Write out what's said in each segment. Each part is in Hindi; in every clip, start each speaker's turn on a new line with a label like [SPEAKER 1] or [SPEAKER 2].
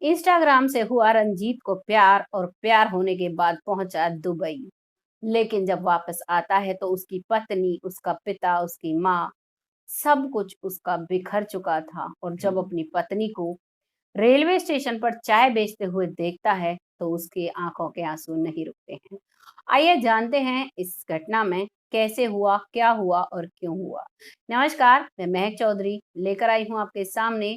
[SPEAKER 1] इंस्टाग्राम से हुआ रंजीत को प्यार और प्यार होने के बाद पहुंचा दुबई। लेकिन जब वापस आता है तो उसकी पत्नी, उसका पिता, उसकी माँ, सब कुछ उसका बिखर चुका था। और जब अपनी पत्नी को रेलवे स्टेशन पर चाय बेचते हुए देखता है तो उसकी आंखों के आंसू नहीं रुकते हैं। आइए जानते हैं इस घटना में कैसे हुआ, क्या हुआ और क्यों हुआ। नमस्कार, मैं महक चौधरी लेकर आई हूँ आपके सामने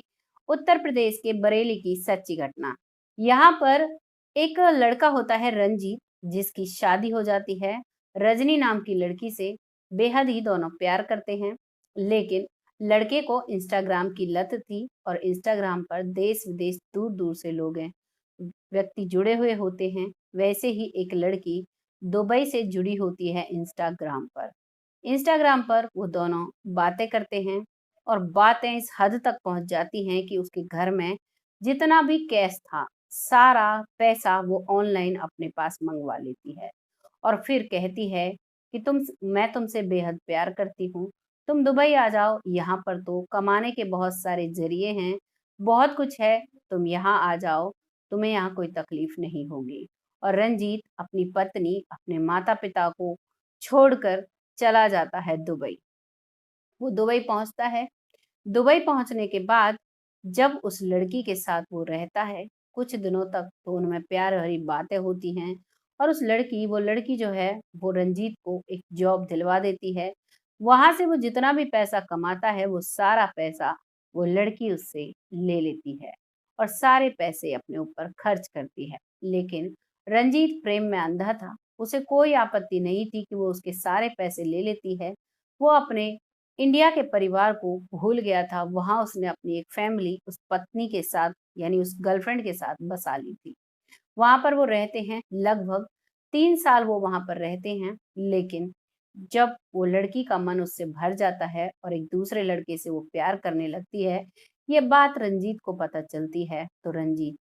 [SPEAKER 1] उत्तर प्रदेश के बरेली की सच्ची घटना। यहाँ पर एक लड़का होता है रंजीत, जिसकी शादी हो जाती है रजनी नाम की लड़की से। बेहद ही दोनों प्यार करते हैं, लेकिन लड़के को इंस्टाग्राम की लत थी और इंस्टाग्राम पर देश विदेश दूर दूर से लोग हैं, व्यक्ति जुड़े हुए होते हैं। वैसे ही एक लड़की दुबई से जुड़ी होती है इंस्टाग्राम पर वो दोनों बातें करते हैं और बातें इस हद तक पहुंच जाती हैं कि उसके घर में जितना भी कैश था, सारा पैसा वो ऑनलाइन अपने पास मंगवा लेती है और फिर कहती है कि मैं तुमसे बेहद प्यार करती हूँ, तुम दुबई आ जाओ। यहाँ पर तो कमाने के बहुत सारे जरिए हैं, बहुत कुछ है, तुम यहाँ आ जाओ, तुम्हें यहाँ कोई तकलीफ नहीं होगी। और रंजीत अपनी पत्नी, अपने माता पिता को छोड़कर चला जाता है दुबई। वो दुबई पहुंचता है। दुबई पहुंचने के बाद जब उस लड़की के साथ वो रहता है, कुछ दिनों तक तो उनमें प्यार भरी बातें होती हैं और वो लड़की जो है वो रंजीत को एक जॉब दिलवा देती है। वहां से वो जितना भी पैसा कमाता है वो सारा पैसा वो लड़की उससे ले लेती है और सारे पैसे अपने ऊपर खर्च करती है। लेकिन रंजीत प्रेम में अंधा था, उसे कोई आपत्ति नहीं थी कि वो उसके सारे पैसे ले लेती है। वो अपने इंडिया के परिवार को भूल गया था। वहां उसने अपनी एक फैमिली उस पत्नी के साथ, यानी उस गर्लफ्रेंड के साथ बसा ली थी। वहां पर वो रहते हैं, लगभग 3 साल वो वहां पर रहते हैं। लेकिन जब वो लड़की का मन उससे भर जाता है और एक दूसरे लड़के से वो प्यार करने लगती है, ये बात रंजीत को पता चलती है तो रंजीत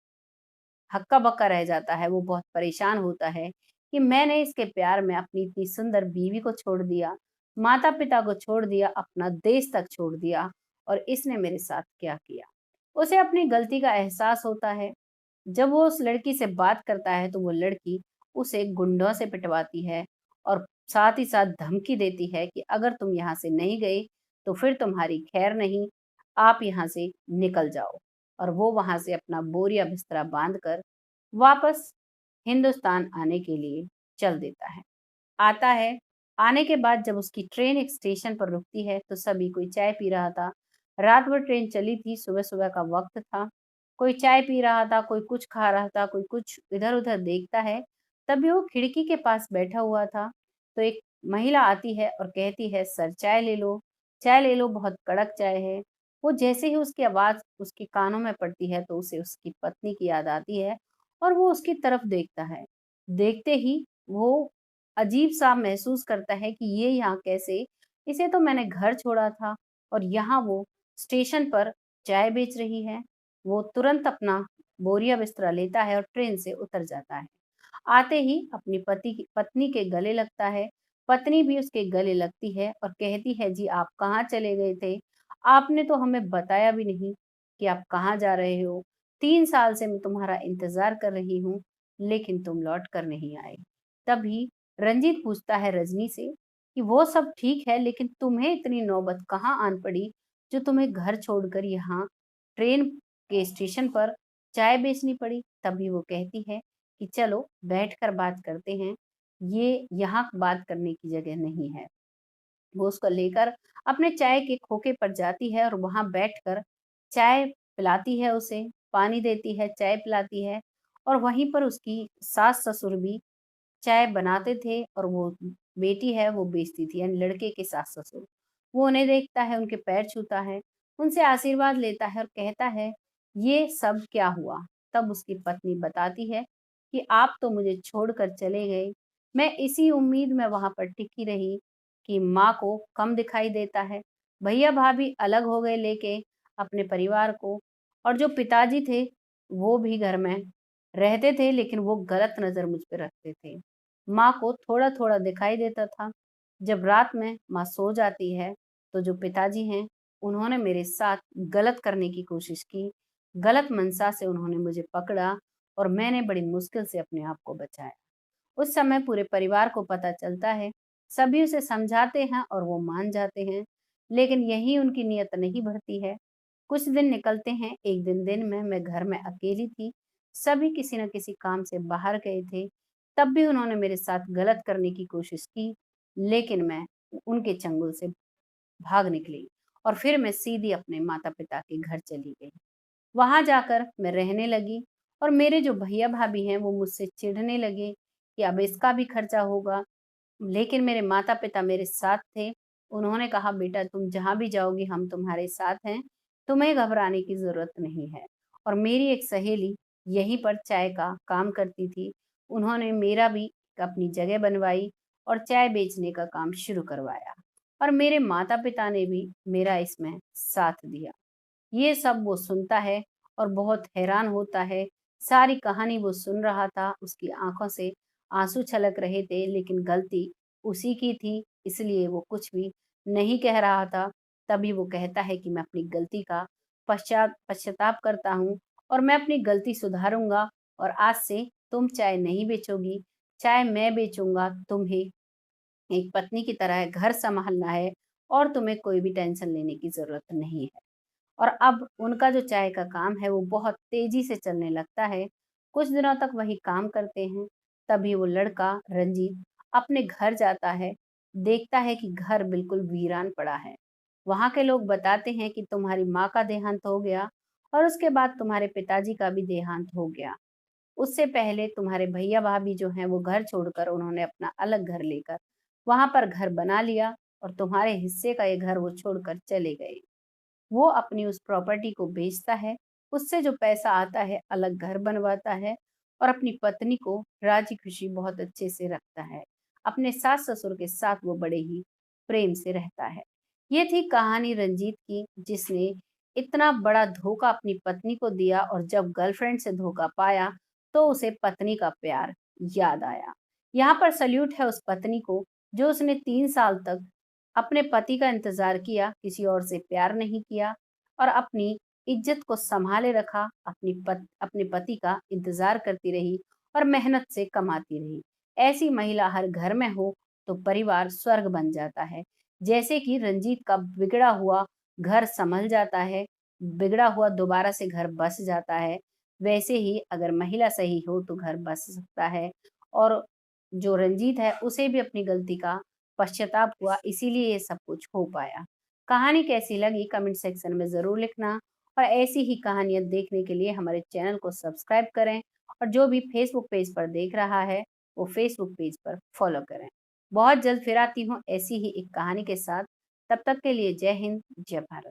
[SPEAKER 1] हक्का बक्का रह जाता है। वो बहुत परेशान होता है कि मैंने इसके प्यार में अपनी इतनी सुंदर बीवी को छोड़ दिया, माता पिता को छोड़ दिया, अपना देश तक छोड़ दिया, और इसने मेरे साथ क्या किया। उसे अपनी गलती का एहसास होता है। जब वो उस लड़की से बात करता है तो वो लड़की उसे गुंडों से पिटवाती है और साथ ही साथ धमकी देती है कि अगर तुम यहाँ से नहीं गए तो फिर तुम्हारी खैर नहीं, आप यहाँ से निकल जाओ। और वो वहां से अपना बोरिया बिस्तरा बांध कर वापस हिंदुस्तान आने के लिए चल देता है। आता है। आने के बाद जब उसकी ट्रेन एक स्टेशन पर रुकती है तो सभी कोई चाय पी रहा था। रात भर ट्रेन चली थी, सुबह सुबह का वक्त था। कोई चाय पी रहा था, कोई कुछ खा रहा था, कोई कुछ इधर उधर देखता है। तभी वो खिड़की के पास बैठा हुआ था तो एक महिला आती है और कहती है, सर चाय ले लो, चाय ले लो, बहुत कड़क चाय है। वो जैसे ही उसकी आवाज उसके कानों में पड़ती है तो उसे उसकी पत्नी की याद आती है और वो उसकी तरफ देखता है। देखते ही वो अजीब सा महसूस करता है कि ये यहाँ कैसे, इसे तो मैंने घर छोड़ा था और यहाँ वो स्टेशन पर चाय बेच रही है। वो तुरंत अपना बोरिया बिस्तरा लेता है और ट्रेन से उतर जाता है। आते ही अपनी पत्नी के गले लगता है। पत्नी भी उसके गले लगती है और कहती है, जी आप कहाँ चले गए थे, आपने तो हमें बताया भी नहीं कि आप कहाँ जा रहे हो। 3 साल से मैं तुम्हारा इंतजार कर रही हूँ, लेकिन तुम लौट कर नहीं आए। तभी रंजीत पूछता है रजनी से कि वो सब ठीक है, लेकिन तुम्हें इतनी नौबत कहाँ आन पड़ी जो तुम्हें घर छोड़कर यहाँ ट्रेन के स्टेशन पर चाय बेचनी पड़ी। तभी वो कहती है कि चलो बैठकर बात करते हैं, ये यहाँ बात करने की जगह नहीं है। वो उसको लेकर अपने चाय के खोखे पर जाती है और वहां बैठकर चाय पिलाती है उसे, पानी देती है, चाय पिलाती है। और वहीं पर उसकी सास ससुर भी चाय बनाते थे और वो बेटी है वो बेचती थी, यानी लड़के के सास ससुर। वो उन्हें देखता है, उनके पैर छूता है, उनसे आशीर्वाद लेता है और कहता है, ये सब क्या हुआ। तब उसकी पत्नी बताती है कि आप तो मुझे छोड़कर चले गए, मैं इसी उम्मीद में वहां पर टिकी रही कि माँ को कम दिखाई देता है, भैया भाभी अलग हो गए लेके अपने परिवार को, और जो पिताजी थे वो भी घर में रहते थे लेकिन वो गलत नजर मुझ पे रखते थे। माँ को थोड़ा थोड़ा दिखाई देता था। जब रात में माँ सो जाती है तो जो पिताजी हैं उन्होंने मेरे साथ गलत करने की कोशिश की, गलत मंशा से उन्होंने मुझे पकड़ा और मैंने बड़ी मुश्किल से अपने आप को बचाया। उस समय पूरे परिवार को पता चलता है, सभी उसे समझाते हैं और वो मान जाते हैं, लेकिन यही उनकी नीयत नहीं बढ़ती है। कुछ दिन निकलते हैं, एक दिन में मैं घर में अकेली थी, सभी किसी न किसी काम से बाहर गए थे, तब भी उन्होंने मेरे साथ गलत करने की कोशिश की, लेकिन मैं उनके चंगुल से भाग निकली और फिर मैं सीधी अपने माता-पिता के घर चली गई। वहाँ जाकर मैं रहने लगी और मेरे जो भैया-भाभी हैं, वो मुझसे चिढ़ने लगे कि अब इसका भी खर्चा होगा। लेकिन मेरे माता-पिता मेरे साथ थे। उन्होंने कहा, "बेटा तुम जहाँ भी जाओगी हम तुम्हारे साथ हैं, तुम्हें घबराने की ज़रूरत नहीं है।" और मेरी एक सहेली यहीं पर चाय का काम करती थी। उन्होंने मेरा भी अपनी जगह बनवाई और चाय बेचने का काम शुरू करवाया और मेरे माता-पिता ने भी मेरा इसमें साथ दिया। ये सब वो सुनता है और बहुत हैरान होता है। सारी कहानी वो सुन रहा था, उसकी आँखों से आँसू छलक रहे थे, लेकिन गलती उसी की थी, इसलिए वो कुछ भी नहीं कह रहा था। तभी वो कहता है कि मैं अपनी गलती का पश्चाताप करता हूँ और मैं अपनी गलती सुधारूँगा और आज से तुम चाय नहीं बेचोगी, चाय मैं बेचूँगा। तुम्हें एक पत्नी की तरह घर सँभालना है और तुम्हें कोई भी टेंशन लेने की ज़रूरत नहीं है। और अब उनका जो चाय का काम है वो बहुत तेज़ी से चलने लगता है। कुछ दिनों तक वही काम करते हैं, तभी वो लड़का रंजीत अपने घर जाता है, देखता है कि घर बिल्कुल वीरान पड़ा है। वहाँ के लोग बताते हैं कि तुम्हारी माँ का देहांत हो गया और उसके बाद तुम्हारे पिताजी का भी देहांत हो गया। उससे पहले तुम्हारे भैया-भाभी जो हैं वो घर छोड़कर उन्होंने अपना अलग घर लेकर वहाँ पर घर बना लिया और तुम्हारे हिस्से का ये घर वो छोड़कर चले गए। वो अपनी उस प्रॉपर्टी को बेचता है, उससे जो पैसा आता है अलग घर बनवाता है और अपनी पत्नी को राज़ी-खुशी बहुत अच्छे से रखता है। अपने सास-ससुर के साथ वो बड़े ही प्रेम से रहता है। ये थी कहानी रंजीत की, जिसने इतना बड़ा धोखा अपनी पत्नी को दिया और जब गर्लफ्रेंड से धोखा पाया, तो उसे पत्नी का प्यार याद आया। यहाँ पर सैल्यूट है उस पत्नी को, जो उसने 3 साल तक अपने पति का इंतज़ार किया, किसी और से प्यार नहीं किया और अपनी इज़्ज़त को सँभाले रखा, अपने पति का इंतज़ार करती रही और मेहनत से कमाती रही। ऐसी महिला हर घर में हो, तो परिवार स्वर्ग बन जाता है। जैसे कि रंजीत का बिगड़ा हुआ घर सँभल जाता है, बिगड़ा हुआ दोबारा से घर बस जाता है, वैसे ही अगर महिला सही हो, तो घर बस सकता है और जो रंजीत है, उसे भी अपनी गलती का पश्चाताप हुआ, इसीलिए ये सब कुछ हो पाया। कहानी कैसी लगी कमेंट सेक्शन में ज़रूर लिखना और ऐसी ही कहानियाँ देखने के लिए हमारे चैनल को सब्सक्राइब करें और जो भी फेसबुक पेज पर देख रहा है, वो फेसबुक पेज पर फॉलो करें। बहुत जल्द फिर आती हूँ ऐसी ही एक कहानी के साथ, तब तक के लिए जय हिंद, जय भारत।